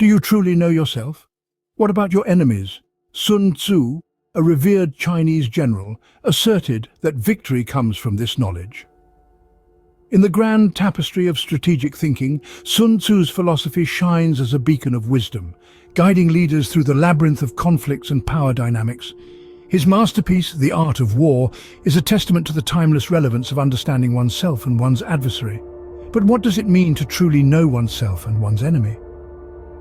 Do you truly know yourself? What about your enemies? Sun Tzu, a revered Chinese general, asserted that victory comes from this knowledge. In the grand tapestry of strategic thinking, Sun Tzu's philosophy shines as a beacon of wisdom, guiding leaders through the labyrinth of conflicts and power dynamics. His masterpiece, The Art of War, is a testament to the timeless relevance of understanding oneself and one's adversary. But what does it mean to truly know oneself and one's enemy?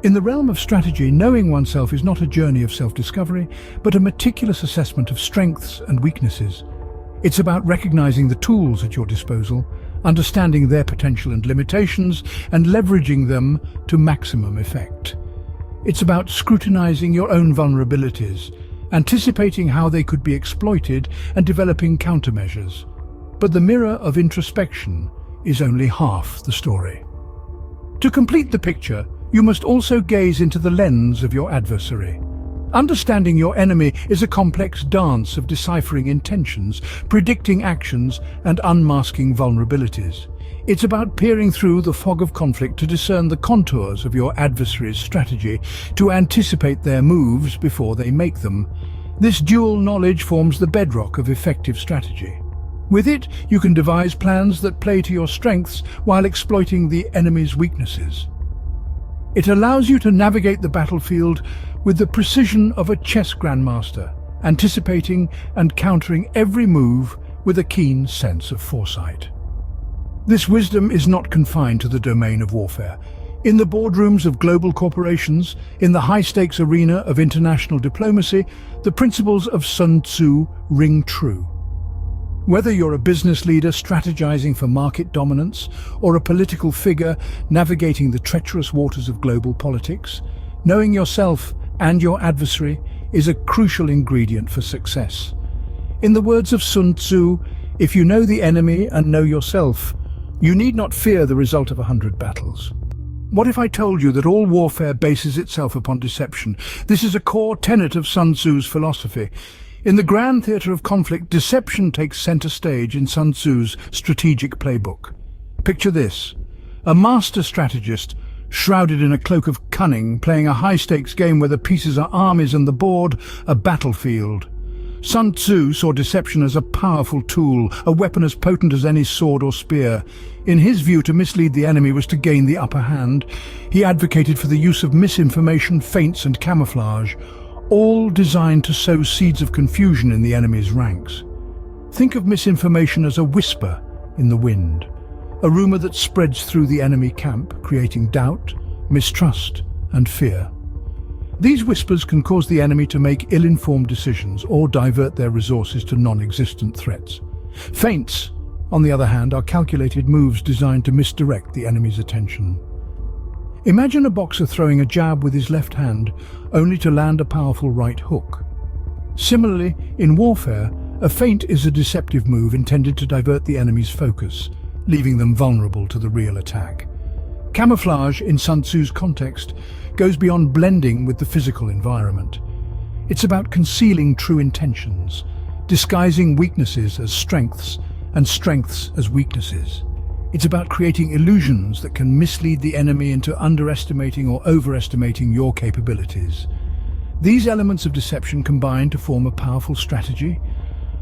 In the realm of strategy, knowing oneself is not a journey of self-discovery, but a meticulous assessment of strengths and weaknesses. It's about recognizing the tools at your disposal, understanding their potential and limitations, and leveraging them to maximum effect. It's about scrutinizing your own vulnerabilities, anticipating how they could be exploited, and developing countermeasures. But the mirror of introspection is only half the story. To complete the picture, you must also gaze into the lens of your adversary. Understanding your enemy is a complex dance of deciphering intentions, predicting actions, and unmasking vulnerabilities. It's about peering through the fog of conflict to discern the contours of your adversary's strategy, to anticipate their moves before they make them. This dual knowledge forms the bedrock of effective strategy. With it, you can devise plans that play to your strengths while exploiting the enemy's weaknesses. It allows you to navigate the battlefield with the precision of a chess grandmaster, anticipating and countering every move with a keen sense of foresight. This wisdom is not confined to the domain of warfare. In the boardrooms of global corporations, in the high-stakes arena of international diplomacy, the principles of Sun Tzu ring true. Whether you're a business leader strategizing for market dominance or a political figure navigating the treacherous waters of global politics, knowing yourself and your adversary is a crucial ingredient for success. In the words of Sun Tzu, if you know the enemy and know yourself, you need not fear the result of 100 battles. What if I told you that all warfare bases itself upon deception? This is a core tenet of Sun Tzu's philosophy. In the grand theatre of conflict, deception takes center stage in Sun Tzu's strategic playbook. Picture this: a master strategist, shrouded in a cloak of cunning, playing a high-stakes game where the pieces are armies and the board a battlefield. Sun Tzu saw deception as a powerful tool, a weapon as potent as any sword or spear. In his view, to mislead the enemy was to gain the upper hand. He advocated for the use of misinformation, feints and camouflage, all designed to sow seeds of confusion in the enemy's ranks. Think of misinformation as a whisper in the wind, a rumor that spreads through the enemy camp, creating doubt, mistrust and fear. These whispers can cause the enemy to make ill-informed decisions or divert their resources to non-existent threats. Feints, on the other hand, are calculated moves designed to misdirect the enemy's attention. Imagine a boxer throwing a jab with his left hand, only to land a powerful right hook. Similarly, in warfare, a feint is a deceptive move intended to divert the enemy's focus, leaving them vulnerable to the real attack. Camouflage, in Sun Tzu's context, goes beyond blending with the physical environment. It's about concealing true intentions, disguising weaknesses as strengths and strengths as weaknesses. It's about creating illusions that can mislead the enemy into underestimating or overestimating your capabilities. These elements of deception combine to form a powerful strategy,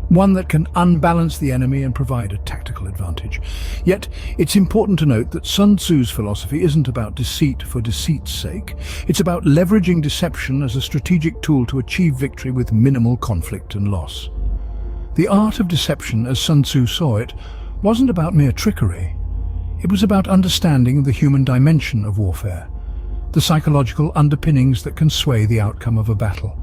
one that can unbalance the enemy and provide a tactical advantage. Yet, it's important to note that Sun Tzu's philosophy isn't about deceit for deceit's sake. It's about leveraging deception as a strategic tool to achieve victory with minimal conflict and loss. The art of deception, as Sun Tzu saw it, wasn't about mere trickery. It was about understanding the human dimension of warfare, the psychological underpinnings that can sway the outcome of a battle.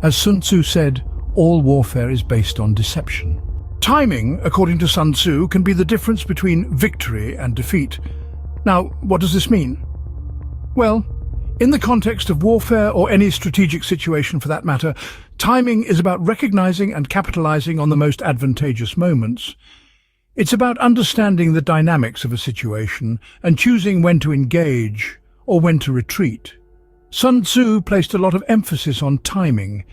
As Sun Tzu said, all warfare is based on deception. Timing, according to Sun Tzu, can be the difference between victory and defeat. Now, what does this mean? Well, in the context of warfare, or any strategic situation for that matter, timing is about recognizing and capitalizing on the most advantageous moments. It's about understanding the dynamics of a situation and choosing when to engage or when to retreat. Sun Tzu placed a lot of emphasis on timing.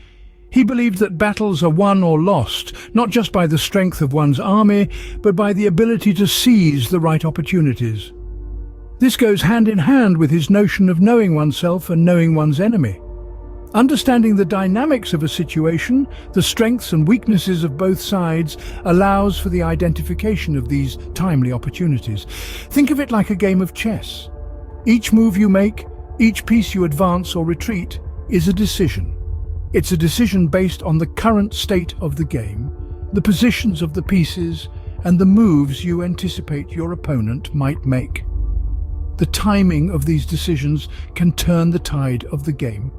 He believed that battles are won or lost, not just by the strength of one's army, but by the ability to seize the right opportunities. This goes hand in hand with his notion of knowing oneself and knowing one's enemy. Understanding the dynamics of a situation, the strengths and weaknesses of both sides, allows for the identification of these timely opportunities. Think of it like a game of chess. Each move you make, each piece you advance or retreat, is a decision. It's a decision based on the current state of the game, the positions of the pieces, and the moves you anticipate your opponent might make. The timing of these decisions can turn the tide of the game.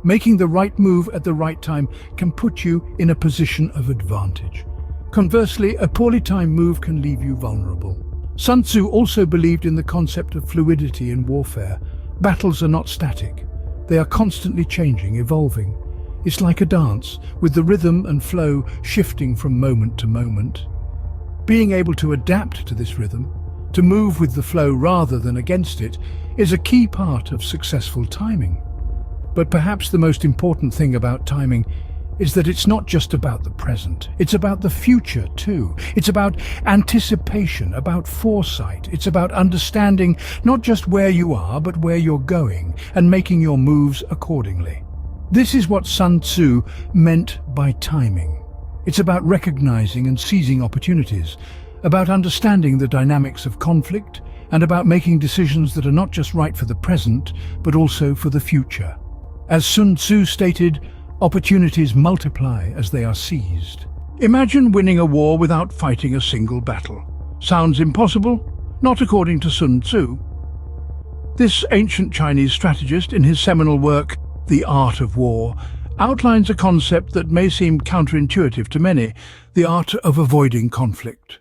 Making the right move at the right time can put you in a position of advantage. Conversely, a poorly timed move can leave you vulnerable. Sun Tzu also believed in the concept of fluidity in warfare. Battles are not static. They are constantly changing, evolving. It's like a dance, with the rhythm and flow shifting from moment to moment. Being able to adapt to this rhythm, to move with the flow rather than against it, is a key part of successful timing. But perhaps the most important thing about timing is that it's not just about the present. It's about the future too. It's about anticipation, about foresight. It's about understanding not just where you are, but where you're going, and making your moves accordingly. This is what Sun Tzu meant by timing. It's about recognizing and seizing opportunities, about understanding the dynamics of conflict, and about making decisions that are not just right for the present, but also for the future. As Sun Tzu stated, opportunities multiply as they are seized. Imagine winning a war without fighting a single battle. Sounds impossible? Not according to Sun Tzu. This ancient Chinese strategist, in his seminal work, The Art of War, outlines a concept that may seem counterintuitive to many, the art of avoiding conflict.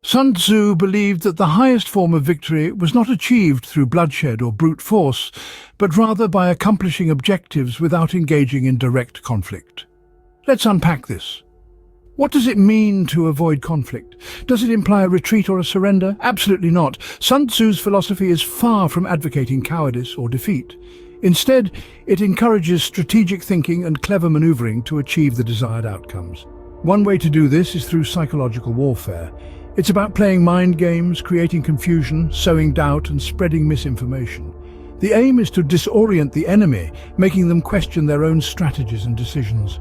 Sun Tzu believed that the highest form of victory was not achieved through bloodshed or brute force, but rather by accomplishing objectives without engaging in direct conflict. Let's unpack this. What does it mean to avoid conflict? Does it imply a retreat or a surrender? Absolutely not. Sun Tzu's philosophy is far from advocating cowardice or defeat. Instead, it encourages strategic thinking and clever maneuvering to achieve the desired outcomes. One way to do this is through psychological warfare. It's about playing mind games, creating confusion, sowing doubt, and spreading misinformation. The aim is to disorient the enemy, making them question their own strategies and decisions.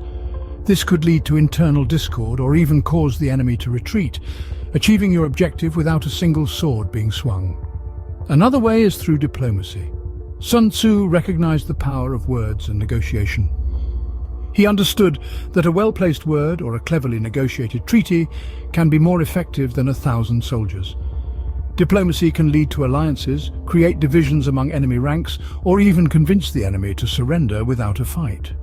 This could lead to internal discord or even cause the enemy to retreat, achieving your objective without a single sword being swung. Another way is through diplomacy. Sun Tzu recognized the power of words and negotiation. He understood that a well-placed word or a cleverly negotiated treaty can be more effective than 1,000 soldiers. Diplomacy can lead to alliances, create divisions among enemy ranks, or even convince the enemy to surrender without a fight.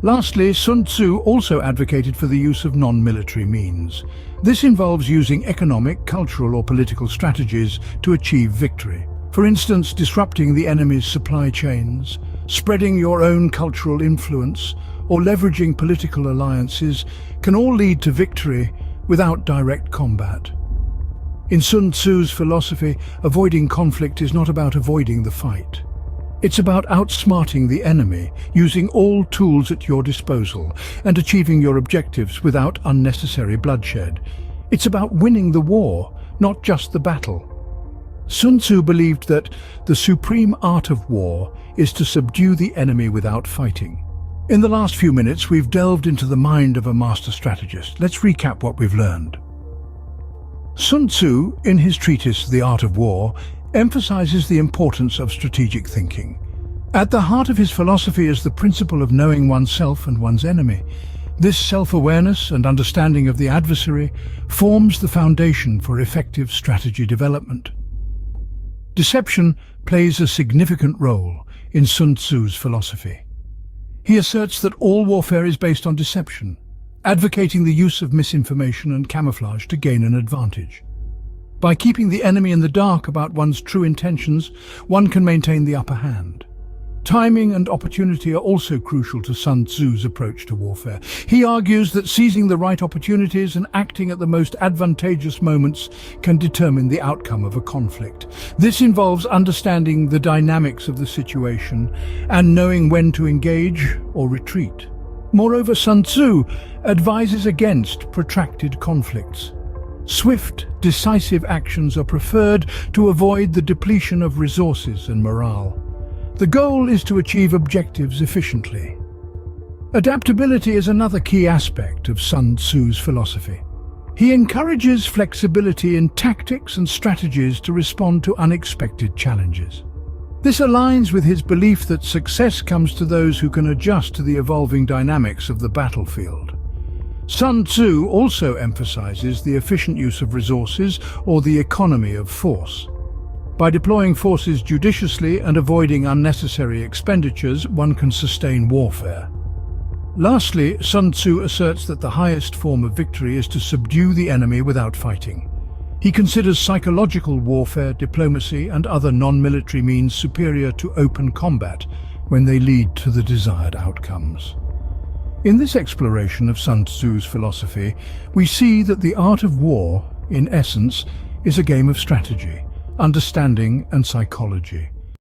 Lastly, Sun Tzu also advocated for the use of non-military means. This involves using economic, cultural, or political strategies to achieve victory. For instance, disrupting the enemy's supply chains, spreading your own cultural influence, or leveraging political alliances can all lead to victory without direct combat. In Sun Tzu's philosophy, avoiding conflict is not about avoiding the fight. It's about outsmarting the enemy, using all tools at your disposal, and achieving your objectives without unnecessary bloodshed. It's about winning the war, not just the battle. Sun Tzu believed that the supreme art of war is to subdue the enemy without fighting. In the last few minutes, we've delved into the mind of a master strategist. Let's recap what we've learned. Sun Tzu, in his treatise The Art of War, emphasizes the importance of strategic thinking. At the heart of his philosophy is the principle of knowing oneself and one's enemy. This self-awareness and understanding of the adversary forms the foundation for effective strategy development. Deception plays a significant role in Sun Tzu's philosophy. He asserts that all warfare is based on deception, advocating the use of misinformation and camouflage to gain an advantage. By keeping the enemy in the dark about one's true intentions, one can maintain the upper hand. Timing and opportunity are also crucial to Sun Tzu's approach to warfare. He argues that seizing the right opportunities and acting at the most advantageous moments can determine the outcome of a conflict. This involves understanding the dynamics of the situation and knowing when to engage or retreat. Moreover, Sun Tzu advises against protracted conflicts. Swift, decisive actions are preferred to avoid the depletion of resources and morale. The goal is to achieve objectives efficiently. Adaptability is another key aspect of Sun Tzu's philosophy. He encourages flexibility in tactics and strategies to respond to unexpected challenges. This aligns with his belief that success comes to those who can adjust to the evolving dynamics of the battlefield. Sun Tzu also emphasizes the efficient use of resources, or the economy of force. By deploying forces judiciously and avoiding unnecessary expenditures, one can sustain warfare. Lastly, Sun Tzu asserts that the highest form of victory is to subdue the enemy without fighting. He considers psychological warfare, diplomacy, and other non-military means superior to open combat when they lead to the desired outcomes. In this exploration of Sun Tzu's philosophy, we see that the art of war, in essence, is a game of strategy, understanding, and psychology.